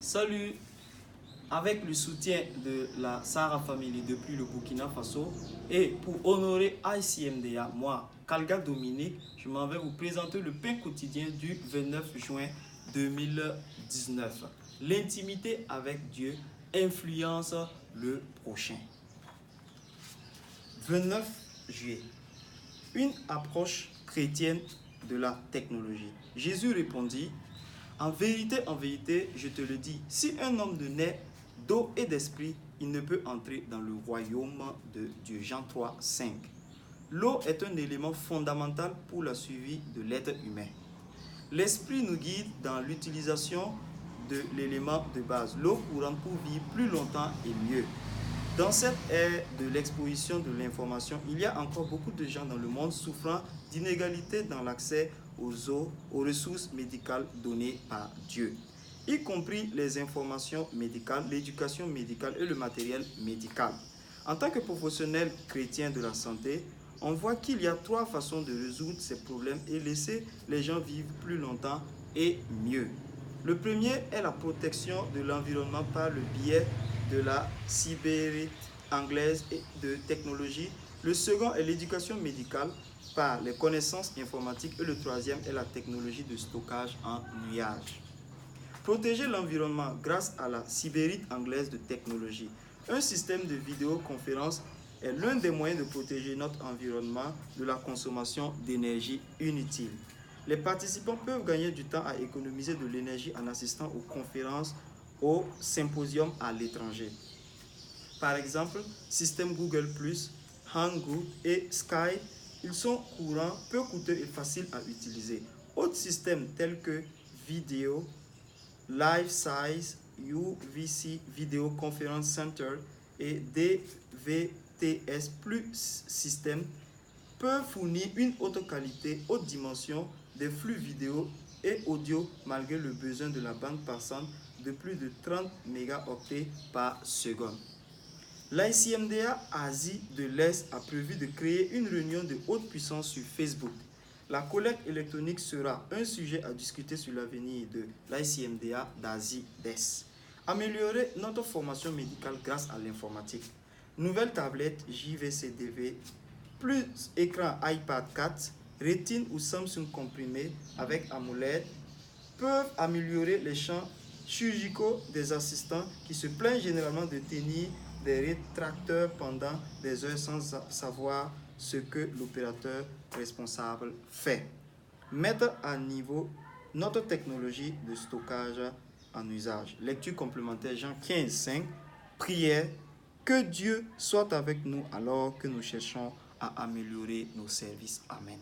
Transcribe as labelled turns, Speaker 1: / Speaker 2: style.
Speaker 1: Salut! Avec le soutien de la Sahara Family depuis le Burkina Faso et pour honorer ICMDA, moi, Kalga Dominique, je m'en vais vous présenter le pain quotidien du 29 juin 2019. L'intimité avec Dieu influence le prochain. 29 juillet. Une approche chrétienne de la technologie. Jésus répondit: en vérité, je te le dis, si un homme ne naît d'eau et d'esprit, il ne peut entrer dans le royaume de Dieu. Jean 3, 5. L'eau est un élément fondamental pour la survie de l'être humain. L'esprit nous guide dans l'utilisation de l'élément de base, l'eau courante, pour vivre plus longtemps et mieux. Dans cette ère de l'exposition de l'information, il y a encore beaucoup de gens dans le monde souffrant d'inégalités dans l'accès aux ressources médicales données par Dieu, y compris les informations médicales, l'éducation médicale et le matériel médical. En tant que professionnel chrétien de la santé, on voit qu'il y a 3 façons de résoudre ces problèmes et laisser les gens vivre plus longtemps et mieux. Le premier est la protection de l'environnement par le biais de la cybersécurité anglaise et de technologie. Le second est l'éducation médicale par les connaissances informatiques et le troisième est la technologie de stockage en nuage. Protéger l'environnement grâce à la cybersécurité anglaise de technologie. Un système de vidéoconférence est l'un des moyens de protéger notre environnement de la consommation d'énergie inutile. Les participants peuvent gagner du temps à économiser de l'énergie en assistant aux conférences, aux symposiums à l'étranger. Par exemple, système Google+, Hangout et Skype, ils sont courants, peu coûteux et faciles à utiliser. Autres systèmes tels que Vidéo, LiveSize, UVC Video Conference Center et DVTS Plus System peuvent fournir une haute qualité, haute dimension des flux vidéo et audio malgré le besoin de la bande passante de plus de 30 mégaoctets par seconde. L'ICMDA Asie de l'Est a prévu de créer une réunion de haute puissance sur Facebook. La collecte électronique sera un sujet à discuter sur l'avenir de l'ICMDA d'Asie d'Est. Améliorer notre formation médicale grâce à l'informatique. Nouvelle tablette JVC-DV, plus écran iPad 4, Rétine ou Samsung comprimé avec AMOLED peuvent améliorer les champs chirurgicaux des assistants qui se plaignent généralement de tenir des rétracteurs pendant des heures sans savoir ce que l'opérateur responsable fait. Mettre à niveau notre technologie de stockage en usage. Lecture complémentaire Jean 15, 5. Prière. Que Dieu soit avec nous alors que nous cherchons à améliorer nos services. Amen.